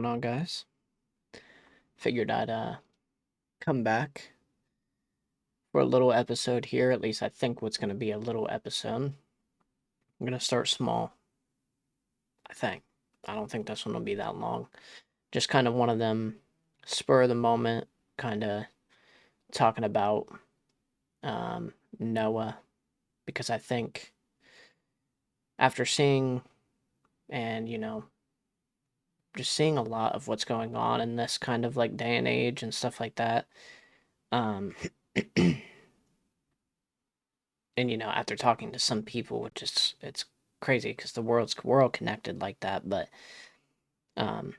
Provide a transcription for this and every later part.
going on, guys? Figured I'd come back for a little episode here. At least I think what's gonna be a little episode. I'm gonna start small. I think. I don't think this one will be that long. Just kind of one of them spur of the moment, kind of talking about Noah, because I think after seeing and just seeing a lot of what's going on in this kind of like day and age and stuff like that. Um, and after talking to some people, which is it's crazy because we're all connected like that, but um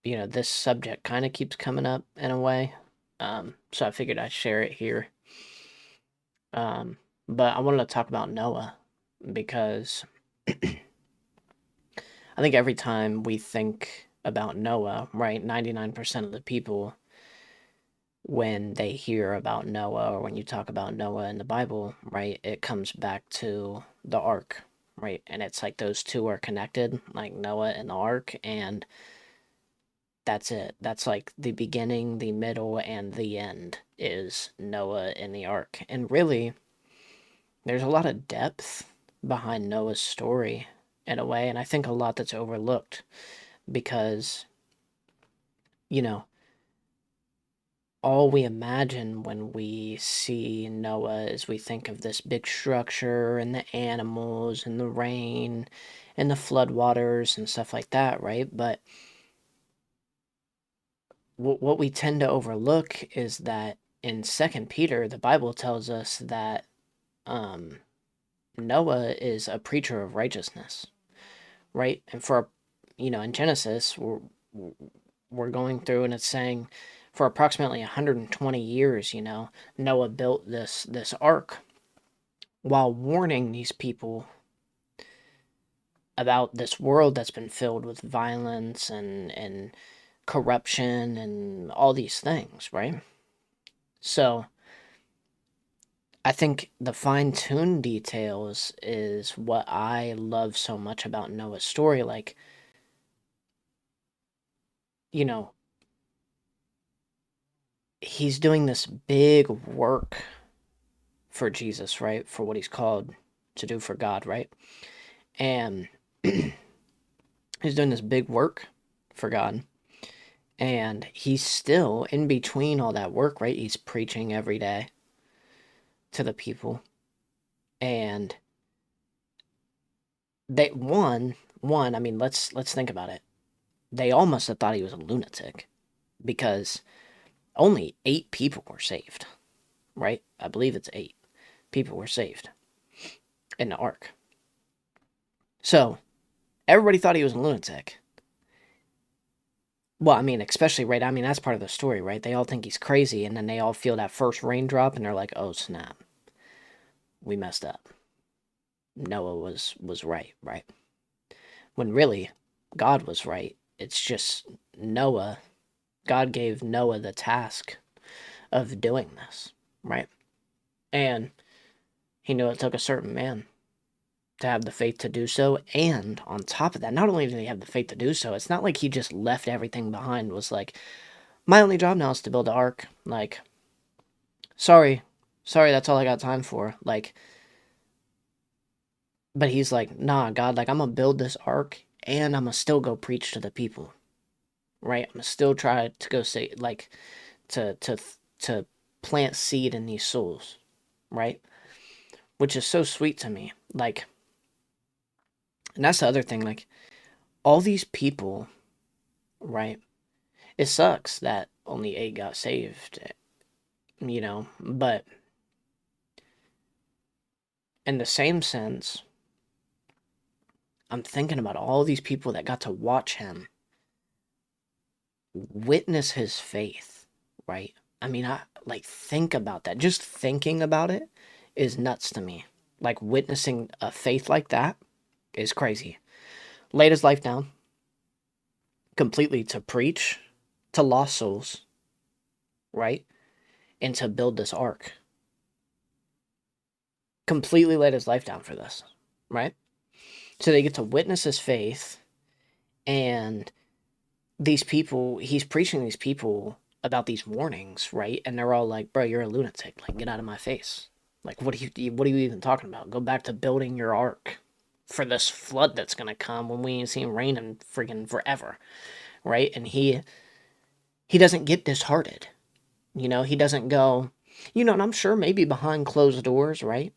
this subject kind of keeps coming up in a way. So I figured I'd share it here. But I wanted to talk about Noah because I think every time we think about Noah, right, 99% of the people, when they hear about Noah or when you talk about Noah in the Bible, right, it comes back to the ark, right? And it's like those two are connected, like Noah and the ark, and that's it. That's like the beginning, the middle, and the end is Noah and the ark. And really, there's a lot of depth behind Noah's story in a way, and I think a lot that's overlooked because, you know, all we imagine when we see Noah is we think of this big structure and the animals and the rain and the floodwaters and stuff like that, right? But what we tend to overlook is that in Second Peter, the Bible tells us that um, Noah is a preacher of righteousness, right? And in Genesis, we're going through and it's saying for approximately 120 years, Noah built this ark while warning these people about this world that's been filled with violence and corruption and all these things, right? So I think the fine-tuned details is what I love so much about Noah's story. Like, you know, he's doing this big work for Jesus, right? For what he's called to do for God, right? And he's doing this big work for God. And he's still in between all that work, right? He's preaching every day to the people. And I mean, let's think about it. They all must have thought he was a lunatic because only 8 people were saved, right? I believe it's 8 people were saved in the ark. So everybody thought he was a lunatic. Well, I mean, especially right. I mean, that's part of the story, right? They all think he's crazy, and then they all feel that first raindrop, and they're like, "Oh snap, we messed up. Noah was right? When really, God was right. It's just Noah. God gave Noah the task of doing this, right? And he knew it took a certain man to have the faith to do so. And on top of that, not only did he have the faith to do so, it's not like he just left everything behind. Was like, my only job now is to build the ark. Like, sorry, that's all I got time for. Like, but he's like, nah, God, like I'm gonna build this ark and I'm gonna still go preach to the people, right? I'm gonna still try to go say like to plant seed in these souls, right? Which is so sweet to me. Like, and that's the other thing. Like, all these people, right? It sucks that only 8 got saved, but in the same sense, I'm thinking about all these people that got to watch him witness his faith, right? I mean, I like think about that. Just thinking about it is nuts to me. Like witnessing a faith like that is crazy. Laid his life down completely to preach to lost souls, right? And to build this ark. Completely laid his life down for this, right? So they get to witness his faith And these people, he's preaching these people about these warnings, right? And they're all like, "Bro, you're a lunatic. Like, get out of my face. Like, what are you even talking about? Go back to building your ark for this flood that's gonna come when we ain't seen rain in friggin' forever, right?" And he doesn't get disheartened. He doesn't go, and I'm sure maybe behind closed doors, right?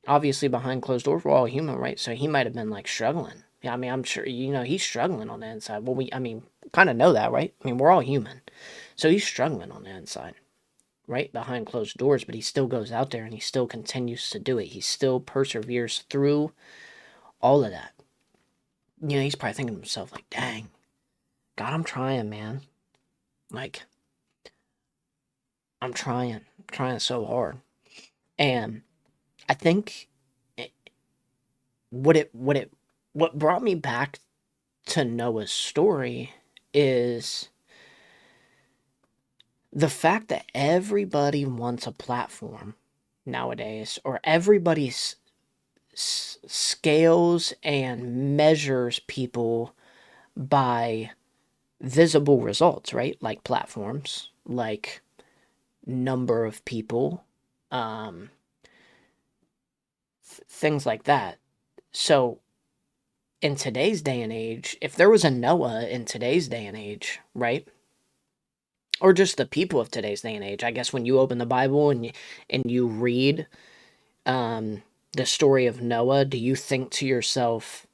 Obviously, behind closed doors, we're all human, right? So he might have been like struggling. Yeah, I mean, I'm sure, he's struggling on the inside. Well, kind of know that, right? I mean, we're all human. So he's struggling on the inside, right? Behind closed doors, but he still goes out there and he still continues to do it. He still perseveres through all of that. He's probably thinking to himself, like, dang, God, I'm trying, man. Like, I'm trying so hard. And I think it, what brought me back to Noah's story is the fact that everybody wants a platform nowadays, or everybody scales and measures people by visible results, right? Like platforms, like number of people, um, things like that. So in today's day and age, if there was a Noah in today's day and age, right? Or just the people of today's day and age, I guess when you open the Bible and you read um, the story of Noah, do you think to yourself,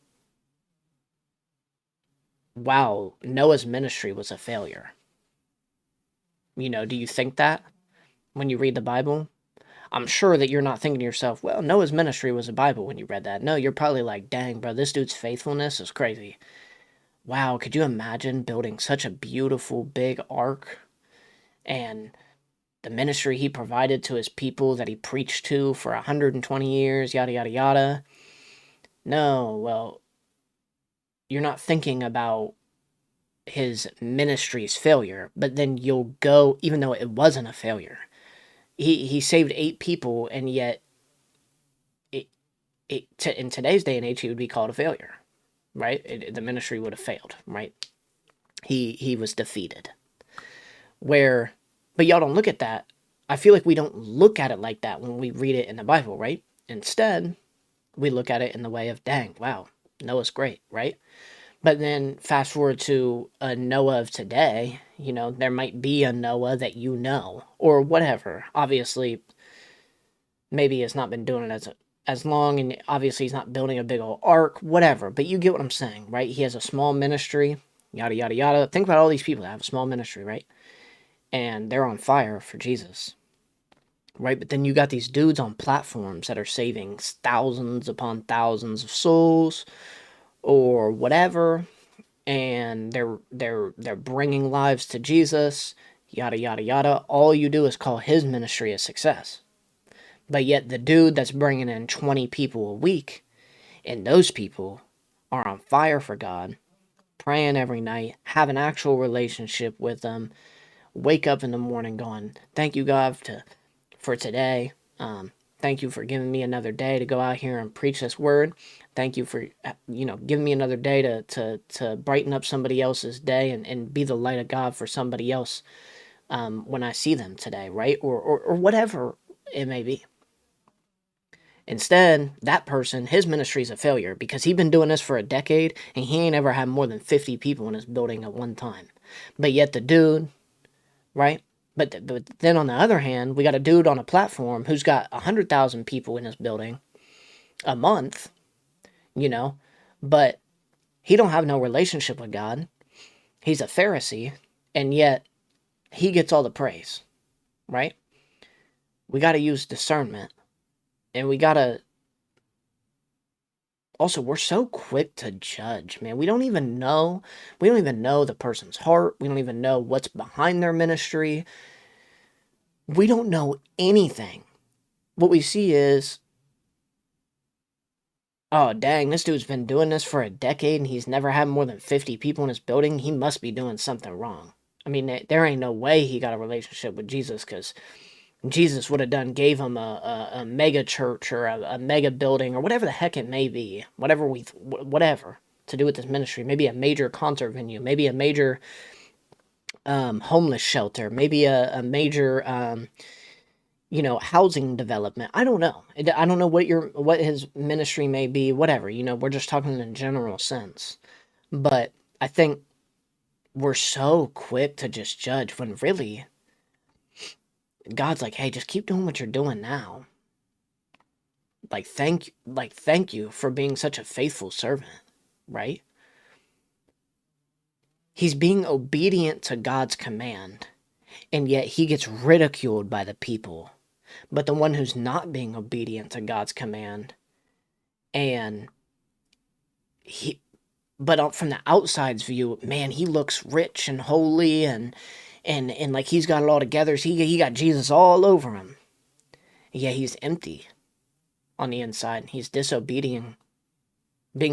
wow, Noah's ministry was a failure? Do you think that when you read the Bible? I'm sure that you're not thinking to yourself, well, Noah's ministry was a Bible when you read that. No, you're probably like, dang, bro, this dude's faithfulness is crazy. Wow, could you imagine building such a beautiful big ark and the ministry he provided to his people that he preached to for 120 years, yada, yada, yada? No, well, you're not thinking about his ministry's failure, but then you'll go, even though it wasn't a failure. He saved 8 people, and yet in today's day and age, he would be called a failure, right? The ministry would have failed, right? He was defeated. Where, but y'all don't look at that. I feel like we don't look at it like that when we read it in the Bible, right? Instead, we look at it in the way of, dang, wow, Noah's great, right? But then fast forward to a Noah of today, there might be a Noah that or whatever. Obviously, maybe it's not been doing it as long, and obviously he's not building a big old ark, whatever. But you get what I'm saying, right? He has a small ministry, yada yada yada. Think about all these people that have a small ministry, right? And they're on fire for Jesus, right? But then you got these dudes on platforms that are saving thousands upon thousands of souls, or whatever, and they're bringing lives to Jesus, yada yada yada. All you do is call his ministry a success. But yet the dude that's bringing in 20 people a week, and those people are on fire for God, praying every night, have an actual relationship with them, wake up in the morning going, thank you, God, for today. Thank you for giving me another day to go out here and preach this word. Thank you for, giving me another day to brighten up somebody else's day and be the light of God for somebody else when I see them today, right? Or whatever it may be. Instead, that person, his ministry is a failure because he's been doing this for a decade and he ain't ever had more than 50 people in his building at one time. But yet the dude, right? But then on the other hand, we got a dude on a platform who's got 100,000 people in his building a month, you know, but he don't have no relationship with God. He's a Pharisee, and yet he gets all the praise, right? We got to use discernment, and we got to also, we're so quick to judge, man. We don't even know the person's heart. We don't even know what's behind their ministry. We don't know anything. What we see is, oh, dang, this dude's been doing this for a decade and he's never had more than 50 people in his building. He must be doing something wrong. I mean, there ain't no way he got a relationship with Jesus, because Jesus would have gave him a mega church or a mega building or whatever the heck it may be. Whatever. to do with this ministry. Maybe a major concert venue, maybe a major homeless shelter, maybe a major housing development. I don't know. I don't know what his ministry may be, whatever. We're just talking in a general sense. But I think we're so quick to just judge when really God's like, hey, just keep doing what you're doing now. Thank you for being such a faithful servant, right? He's being obedient to God's command, and yet he gets ridiculed by the people. But the one who's not being obedient to God's command, and from the outside's view, man, he looks rich and holy and like he's got it all together. So he got Jesus all over him. Yeah, he's empty on the inside. He's being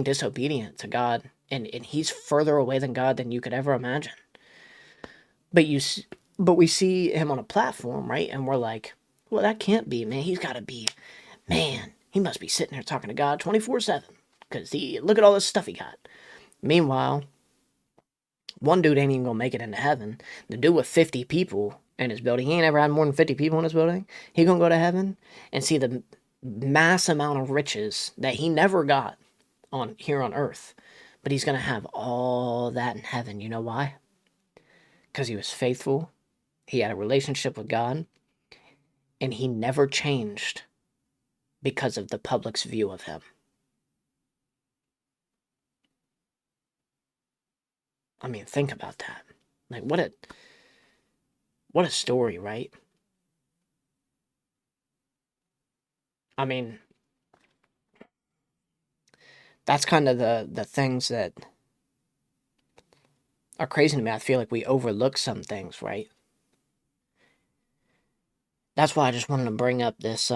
disobedient to God, and he's further away than God than you could ever imagine. But we see him on a platform, right? And we're like, well, that can't be, man. He's got to be, man. He must be sitting there talking to God 24/7 because look at all this stuff he got. Meanwhile, one dude ain't even gonna make it into heaven. The dude with 50 people in his building, he ain't ever had more than 50 people in his building. He gonna go to heaven and see the mass amount of riches that he never got here on earth. But he's gonna have all that in heaven. You know why? Because he was faithful. He had a relationship with God. And he never changed because of the public's view of him. I mean, think about that. Like, what a story, right? I mean, that's kind of the things that are crazy to me. I feel like we overlook some things, right? That's why I just wanted to bring up this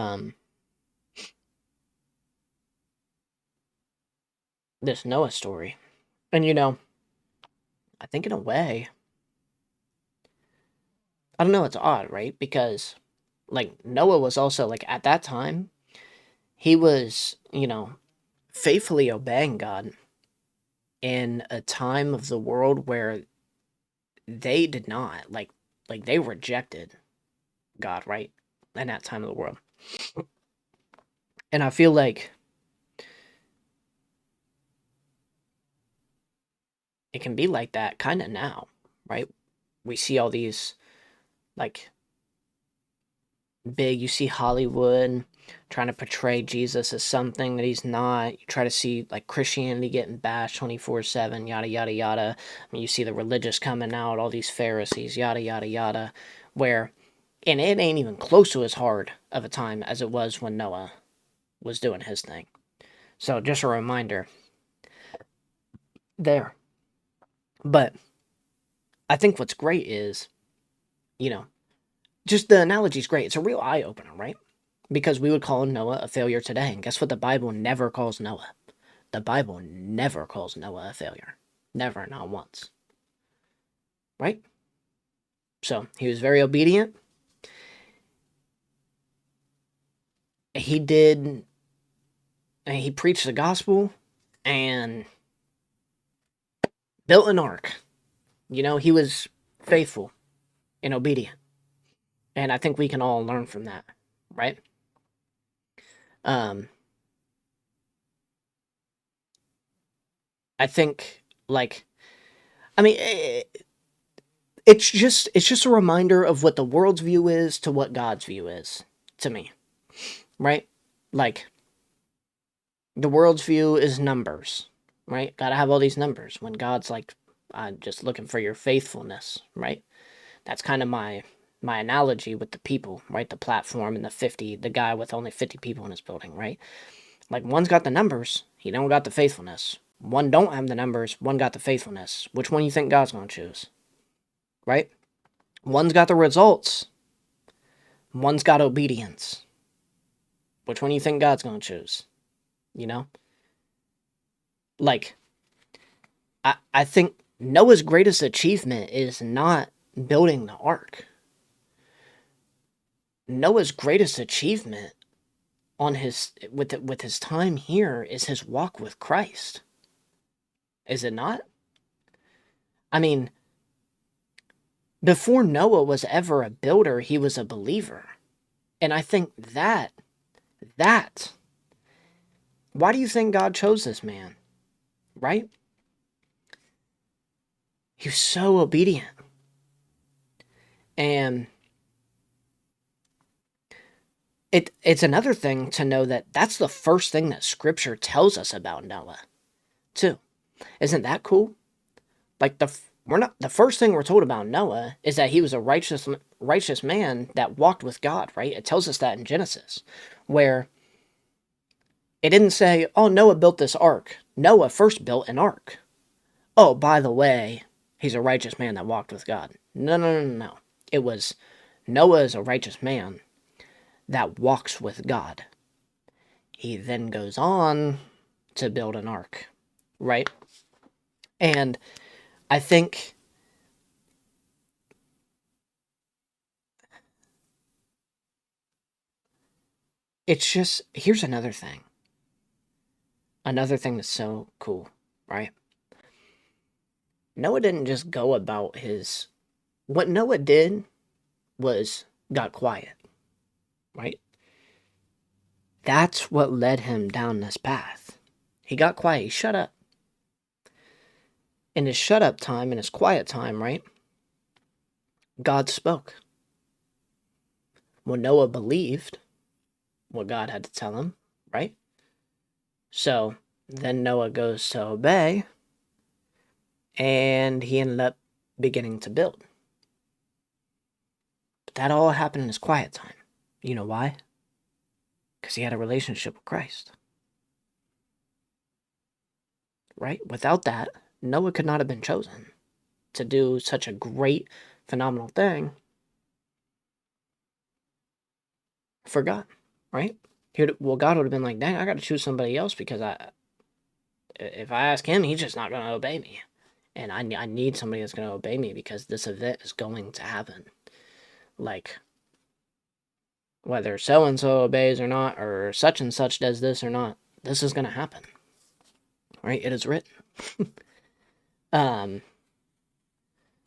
this Noah story. And I think in a way, I don't know, it's odd, right? Because like Noah was also like at that time, he was, faithfully obeying God in a time of the world where they did not like they rejected God, right? In that time of the world. And I feel like it can be like that kind of now, right? We see all these like big, you see Hollywood trying to portray Jesus as something that he's not. You try to see like Christianity getting bashed 24/7, yada yada yada. I mean, you see the religious coming out, all these Pharisees, yada yada yada, and it ain't even close to as hard of a time as it was when Noah was doing his thing. So just a reminder there. But I think what's great is, just the analogy's great. It's a real eye opener, right? Because we would call Noah a failure today. And guess what? The Bible never calls Noah. The Bible never calls Noah a failure. Never, not once. Right? So he was very obedient. He preached the gospel and built an ark. He was faithful and obedient. And I think we can all learn from that, right? I think, it's just a reminder of what the world's view is to what God's view is to me, right? Like, the world's view is numbers, right? Gotta have all these numbers when God's like, I'm just looking for your faithfulness, right? That's kind of my analogy with the people, right? The platform and the guy with only 50 people in his building, right? Like, one's got the numbers, he don't got the faithfulness. One don't have the numbers, one got the faithfulness. Which one you think God's gonna choose? Right? One's got the results, one's got obedience. Which one you think God's gonna choose? Like, I think Noah's greatest achievement is not building the ark. Noah's greatest achievement with his time here is his walk with Christ. Is it not? I mean, before Noah was ever a builder, he was a believer. And I think that, why do you think God chose this man? Right? He was so obedient. And it's another thing to know that that's the first thing that scripture tells us about Noah, too. Isn't that cool? Like we're not the first thing we're told about Noah is that he was a righteous man that walked with God, right? It tells us that in Genesis, where it didn't say, "Oh, Noah built this ark." Noah first built an ark. Oh, by the way, he's a righteous man that walked with God. No, no, no, no, no. It was Noah is a righteous man that walks with God. He then goes on to build an ark, right? And I think it's just, here's another thing. Another thing that's so cool, right? Noah didn't just go about what Noah did was got quiet, right? That's what led him down this path. He got quiet, he shut up. In his shut up time, in his quiet time, right? God spoke. Well, Noah believed what God had to tell him, right? So then Noah goes to obey, and he ended up beginning to build. But that all happened in his quiet time. You know why? Because he had a relationship with Christ. Right? Without that, Noah could not have been chosen to do such a great, phenomenal thing for God. Right? Well, God would have been like, dang, I got to choose somebody else because if I ask him, he's just not going to obey me. And I need somebody that's going to obey me because this event is going to happen. Like, whether so and so obeys or not, or such and such does this or not, this is going to happen. Right? It is written.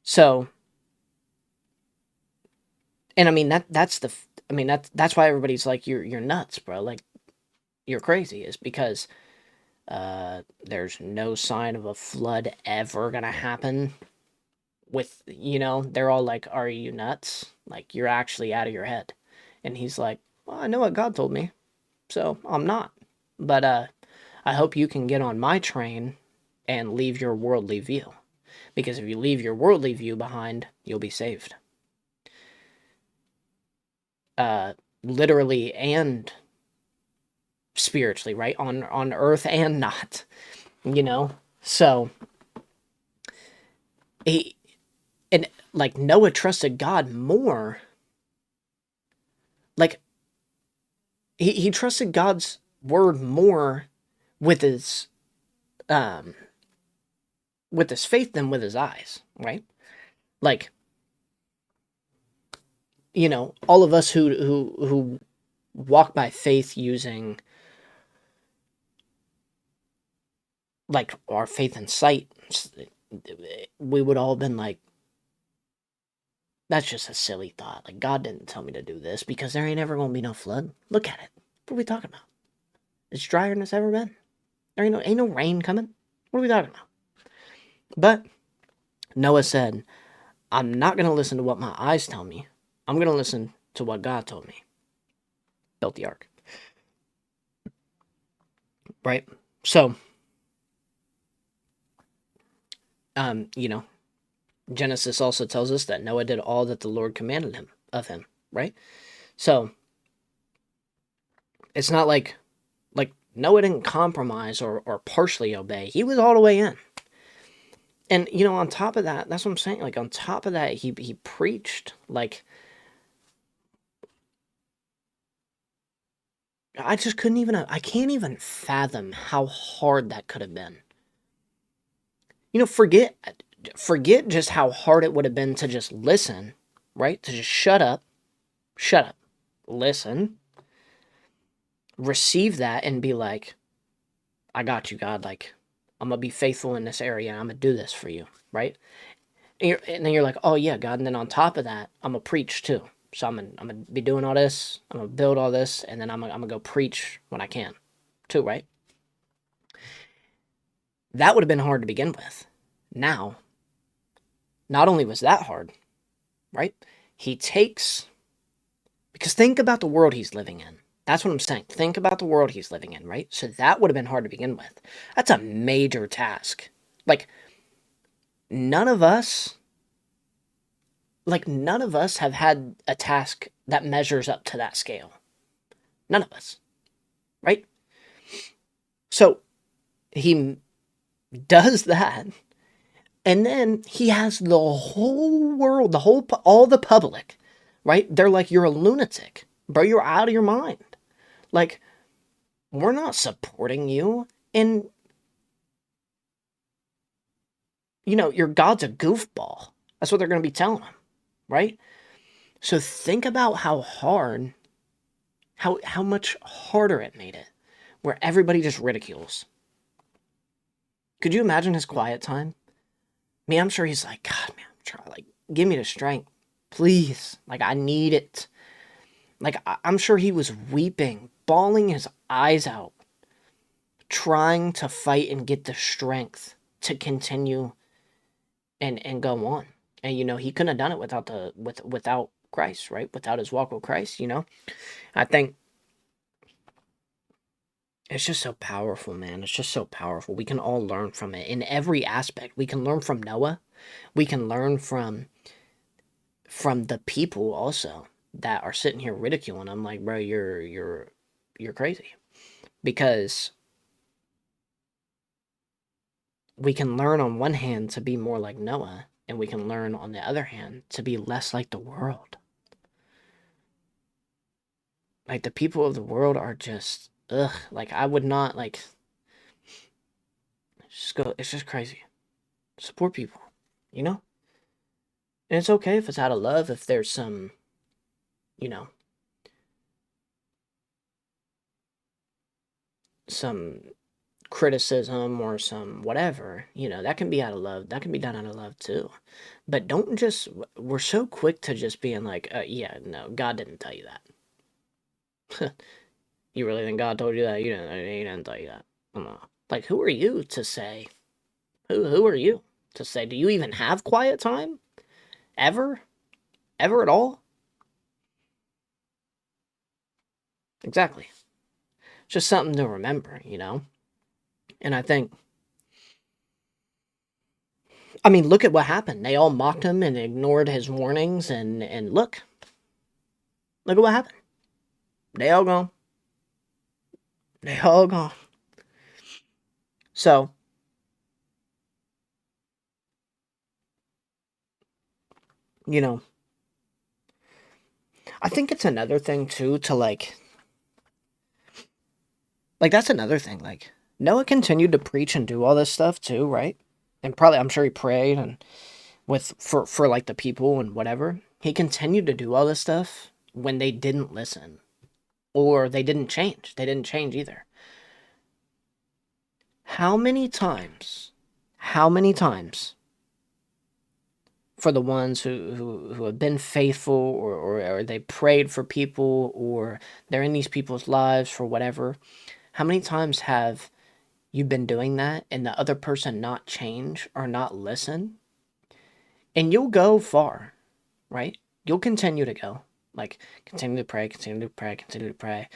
So, and I mean that's why everybody's like, you're nuts, bro. Like, you're crazy, is because there's no sign of a flood ever gonna happen. With, they're all like, are you nuts? Like, you're actually out of your head. And he's like, well, I know what God told me, so I'm not. But I hope you can get on my train and leave your worldly view. Because if you leave your worldly view behind, you'll be saved. Literally and spiritually, right? On earth and not, So he and like Noah trusted God more. Like he trusted God's word more with his um with his faith than with his eyes, right? Like, all of us who walk by faith using like our faith in sight, we would all have been like, that's just a silly thought. Like, God didn't tell me to do this because there ain't ever gonna be no flood. Look at it. What are we talking about? It's drier than it's ever been. There ain't no rain coming. What are we talking about? But Noah said, I'm not gonna listen to what my eyes tell me. I'm gonna listen to what God told me. Built the ark. Right? So, you know, Genesis also tells us that Noah did all that the Lord commanded him, right? So it's not like Noah didn't compromise or partially obey. He was all the way in. And on top of that, that's what I'm saying. Like, on top of that, he preached. Like, I just couldn't even. I can't even fathom how hard that could have been. Forget just how hard it would have been to just listen, right? To just shut up, listen, receive that, and be like, I got you, God. Like, I'm going to be faithful in this area. I'm going to do this for you, right? And then you're like, oh yeah, God. And then on top of that, I'm going to preach too. So I'm gonna be doing all this. I'm gonna build all this, and then I'm gonna go preach when I can, too, right? That would have been hard to begin with. Now, not only was that hard, right? He takes, because think about the world he's living in. That's what I'm saying. Think about the world he's living in, right? So that would have been hard to begin with. That's a major task. Like, none of us, none of us have had a task that measures up to that scale. None of us, right? So he does that, and then he has the whole world, all the public, right? They're like, you're a lunatic, bro. You're out of your mind. Like, we're not supporting you. And, your God's a goofball. That's what they're going to be telling him, right? So think about how hard, how much harder it made it, where everybody just ridicules. Could you imagine his quiet time? Me, I'm sure he's like, God, man, give me the strength. Please. Like, I need it. Like, I'm sure he was weeping, bawling his eyes out, trying to fight and get the strength to continue and go on. And, he couldn't have done it without Christ, right? Without his walk with Christ, I think it's just so powerful, man. It's just so powerful. We can all learn from it in every aspect. We can learn from Noah. We can learn from the people also that are sitting here ridiculing him. Like, bro, you're crazy. Because we can learn on one hand to be more like Noah, and we can learn on the other hand to be less like the world. Like, the people of the world are just, ugh. Like, I would not, it's just crazy. Support people, And it's okay if it's out of love, if there's some, some criticism or some whatever, that can be out of love. That can be done out of love too. But don't just, we're so quick to just being like, yeah, no, God didn't tell you that. You really think God told you that? He didn't tell you that. No. Like, who are you to say? Who are you to say? Do you even have quiet time? Ever? Ever at all? Exactly. Just something to remember, And I think, look at what happened. They all mocked him and ignored his warnings, and look at what happened. They all gone. They all gone. So, I think it's another thing too to that's another thing. Like, Noah continued to preach and do all this stuff too, right? And probably, I'm sure he prayed and for like the people and whatever. He continued to do all this stuff when they didn't listen, or they didn't change. They didn't change either. How many times for the ones who have been faithful, or they prayed for people, or they're in these people's lives for whatever, how many times have you been doing that and the other person not change or not listen? And you'll go far, right? You'll continue to go. Like, continue to pray, continue to pray, continue to pray,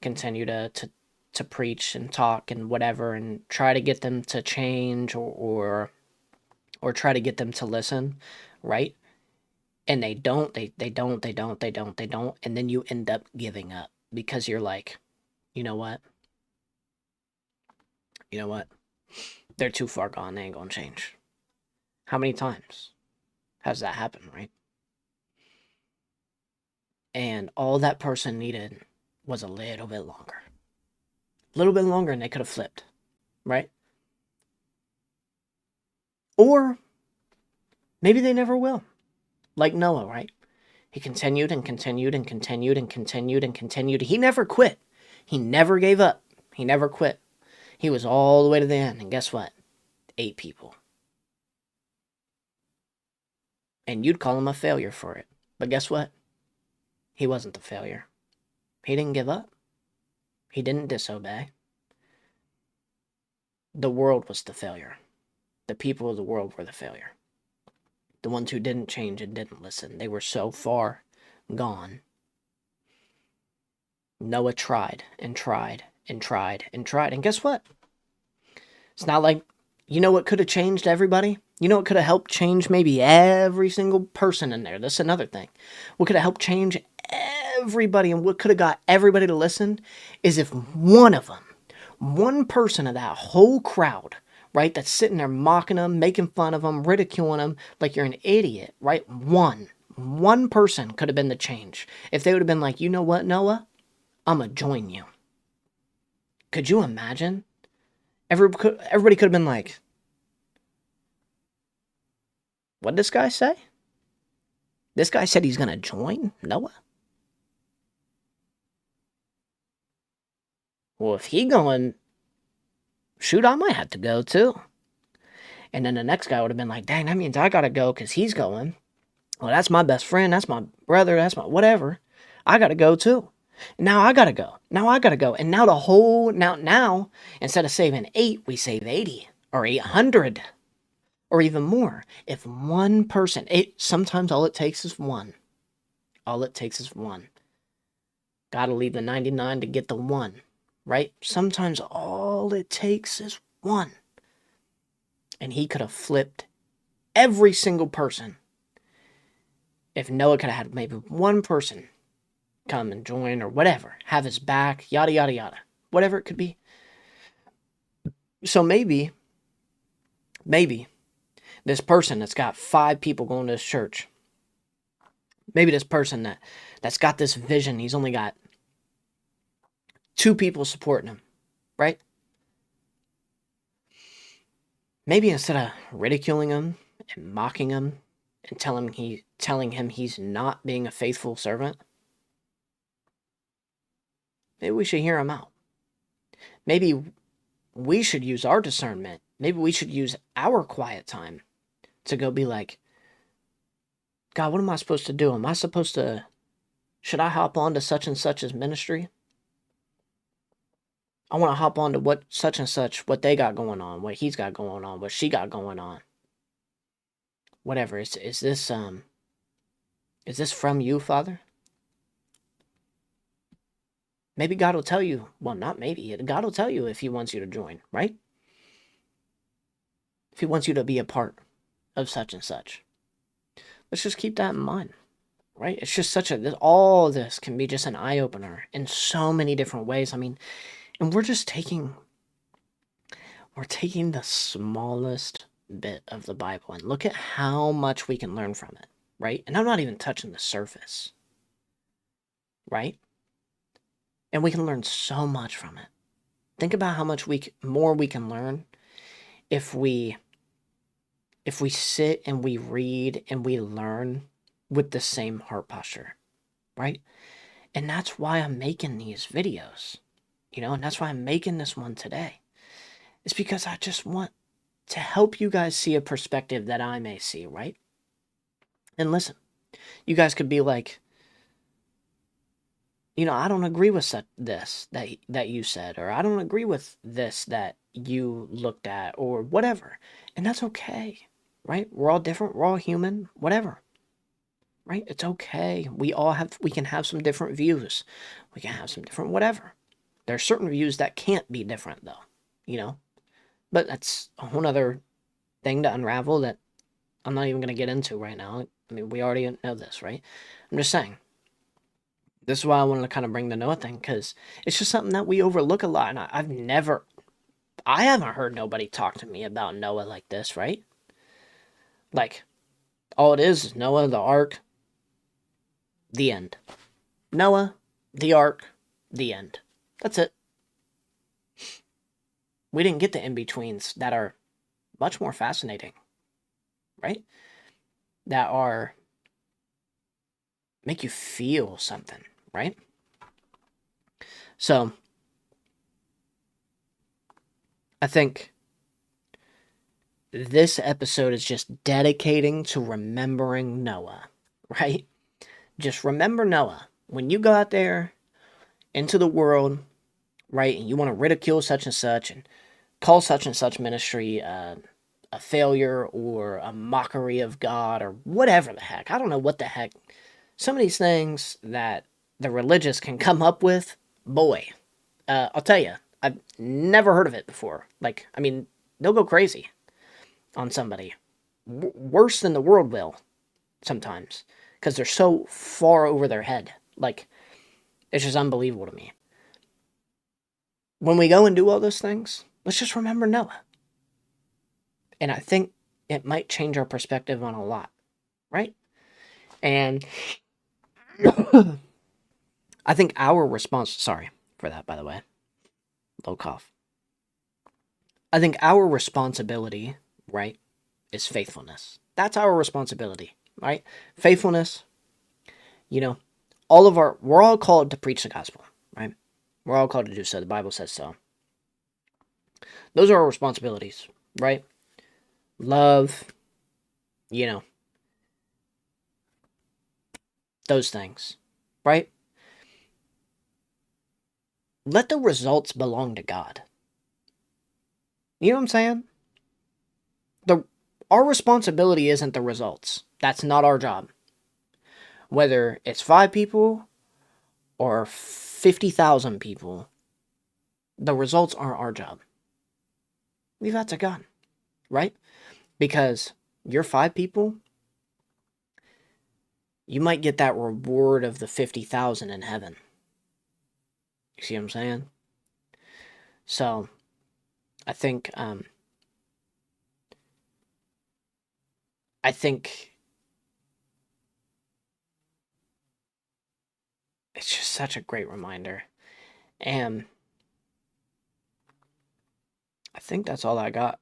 continue to preach and talk and whatever, and try to get them to change, or try to get them to listen, right? And they don't, they don't, and then you end up giving up because you're like, you know what? They're too far gone. They ain't gonna change. How many times has that happened, right? And all that person needed was a little bit longer. A little bit longer, and they could have flipped, right? Or maybe they never will. Like Noah, right? He continued and continued and continued and continued and continued. He never quit. He never gave up. He never quit. He was all the way to the end. And guess what? 8 people. And you'd call him a failure for it. But guess what? He wasn't the failure. He didn't give up. He didn't disobey. The world was the failure. The people of the world were the failure. The ones who didn't change and didn't listen. They were so far gone. Noah tried and tried and tried and tried. And guess what? It's not like, you know what could have changed everybody? You know what could have helped change maybe every single person in there? That's another thing. What could have helped change everybody and what could have got everybody to listen is if one of them, one person of that whole crowd, right, that's sitting there mocking them, making fun of them, ridiculing them like you're an idiot, right? One person could have been the change. If they would have been like, you know what, Noah? I'm going to join you. Could you imagine? Everybody could have been like, what'd this guy say? This guy said he's going to join Noah? Well, if he going, shoot, I might have to go too. And then the next guy would have been like, dang, that means I got to go because he's going. Well, that's my best friend. That's my brother. That's my whatever. I got to go too. Now I got to go. Now I got to go. And now now, instead of saving 8, we save 80 or 800 or even more. If one person, sometimes all it takes is one. All it takes is one. Got to leave the 99 to get the one, right? Sometimes all it takes is one. And he could have flipped every single person. If Noah could have had maybe one person come and join or whatever, have his back, yada, yada, yada, whatever it could be. So maybe this person that's got 5 people going to his church, maybe this person that's got this vision, he's only got 2 people supporting him, right? Maybe instead of ridiculing him and mocking him and telling him he's not being a faithful servant, maybe we should hear him out. Maybe we should use our discernment. Maybe we should use our quiet time to go be like, God, what am I supposed to do? Should I hop on to such and such's ministry? I want to hop on to what such and such, what they got going on, what he's got going on, what she got going on. Whatever. Is this from you, Father? Maybe God will tell you. Well, not maybe. God will tell you if he wants you to join, right? If he wants you to be a part of such and such. Let's just keep that in mind, right? It's just all this can be just an eye-opener in so many different ways. I mean, and we're taking the smallest bit of the Bible and look at how much we can learn from it, right? And I'm not even touching the surface, right? And we can learn so much from it. Think about how much more we can learn if we sit and we read and we learn with the same heart posture, right? And that's why I'm making these videos, and that's why I'm making this one today. It's because I just want to help you guys see a perspective that I may see, right? And listen, you guys could be like, I don't agree with this that you said, or I don't agree with this that you looked at, or whatever. And that's okay, right? We're all different. We're all human, whatever, right? It's okay. We can have some different views. We can have some different whatever. There are certain views that can't be different, though, But that's a whole other thing to unravel that I'm not even going to get into right now. I mean, we already know this, right? I'm just saying. This is why I wanted to kind of bring the Noah thing, because it's just something that we overlook a lot. And I haven't heard nobody talk to me about Noah like this, right? Like, all it is Noah, the ark, the end. Noah, the ark, the end. That's it. We didn't get the in-betweens that are much more fascinating, right? That make you feel something, right? So, I think this episode is just dedicating to remembering Noah, right? Just remember Noah. When you go out there into the world, right, and you want to ridicule such and call such and such ministry a failure or a mockery of God or whatever the heck. I don't know what the heck. Some of these things that the religious can come up with, boy, I'll tell you, I've never heard of it before. Like, I mean, they'll go crazy on somebody. Worse than the world will sometimes because they're so far over their head. Like, it's just unbelievable to me. When we go and do all those things, let's just remember Noah. And I think it might change our perspective on a lot, right? And I think our response, sorry for that, by the way, low cough. I think our responsibility, right, is faithfulness. That's our responsibility, right? Faithfulness, you know, we're all called to preach the gospel, right? We're all called to do so. The Bible says so. Those are our responsibilities, right? Love, you know, those things, right? Let the results belong to God. You know what I'm saying? The Our responsibility isn't the results. That's not our job. Whether it's 5 people or 50,000 people, the results aren't our job. Leave that to God, right? Because you're 5 people, you might get that reward of the 50,000 in heaven. You see what I'm saying? So, I think it's just such a great reminder. And I think that's all I got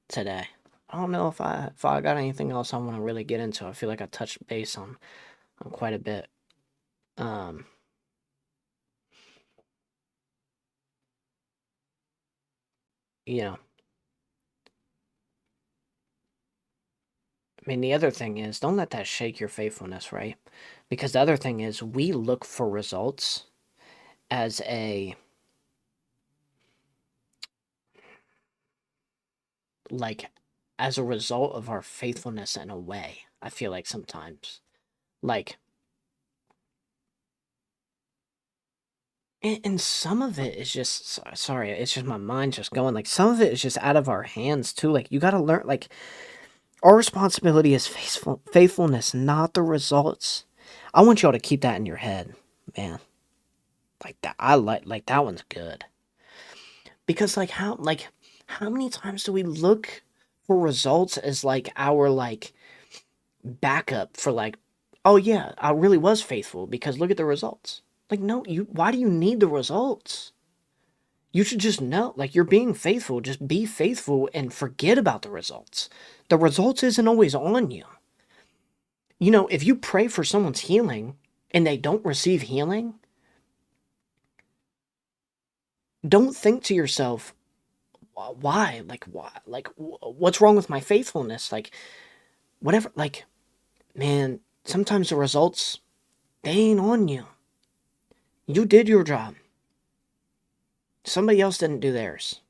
today. I don't know if I got anything else I want to really get into. I feel like I touched base on quite a bit. Um, you know, I mean, the other thing is, don't let that shake your faithfulness, right? Because the other thing is, we look for results as like, as a result of our faithfulness in a way. I feel like sometimes, like, and some of it is just, sorry, it's just my mind just going, like, some of it is just out of our hands, too. Like, you gotta learn, like, our responsibility is faithfulness, not the results. I want y'all to keep that in your head, man. Like that, I like that one's good. Because how many times do we look for results as like our like backup for like, oh yeah, I really was faithful because look at the results. Like no, why do you need the results? You should just know, like you're being faithful, just be faithful and forget about the results. The results isn't always on you. You know, if you pray for someone's healing and they don't receive healing, don't think to yourself, why? Like, why? Like, what's wrong with my faithfulness? Like, whatever. Like, man, sometimes the results, they ain't on you. You did your job. Somebody else didn't do theirs.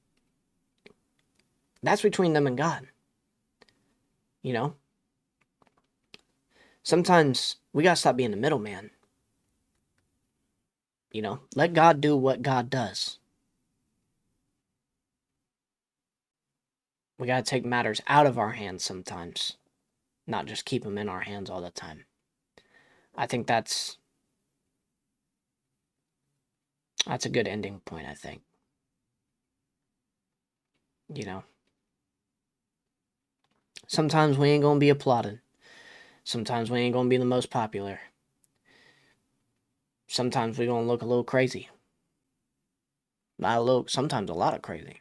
That's between them and God. You know? Sometimes we gotta stop being the middleman. You know? Let God do what God does. We gotta take matters out of our hands sometimes, not just keep them in our hands all the time. I think that's a good ending point, I think. You know? Sometimes we ain't gonna be applauded. Sometimes we ain't gonna be the most popular. Sometimes we gonna look a little crazy. Not a little, sometimes a lot of crazy.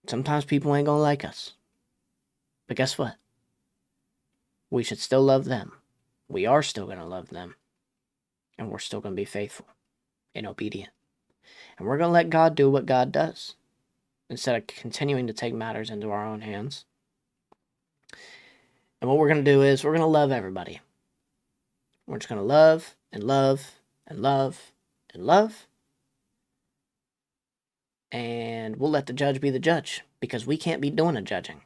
Sometimes people ain't gonna like us. But guess what? We should still love them. We are still gonna love them. And we're still gonna be faithful and obedient. And we're gonna let God do what God does. instead of continuing to take matters into our own hands. And what we're going to do is we're going to love everybody. We're just going to love and love and love and love. And we'll let the judge be the judge, because we can't be doing the judging.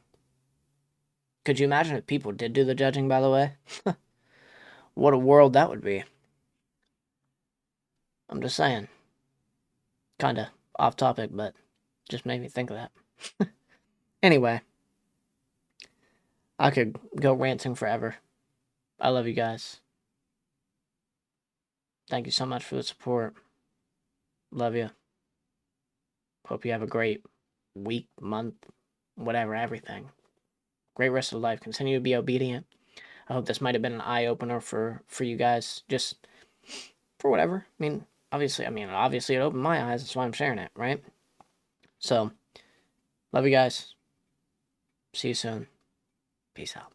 Could you imagine if people did do the judging, by the way? What a world that would be. I'm just saying. Kind of off topic, but just made me think of that. Anyway, I could go ranting forever. I love you guys. Thank you so much for the support. Love you. Hope you have a great week, month, whatever, everything. Great rest of life. Continue to be obedient. I hope this might have been an eye opener for you guys. Just for whatever. Obviously it opened my eyes. That's why I'm sharing it, right? So, love you guys. See you soon. Peace out.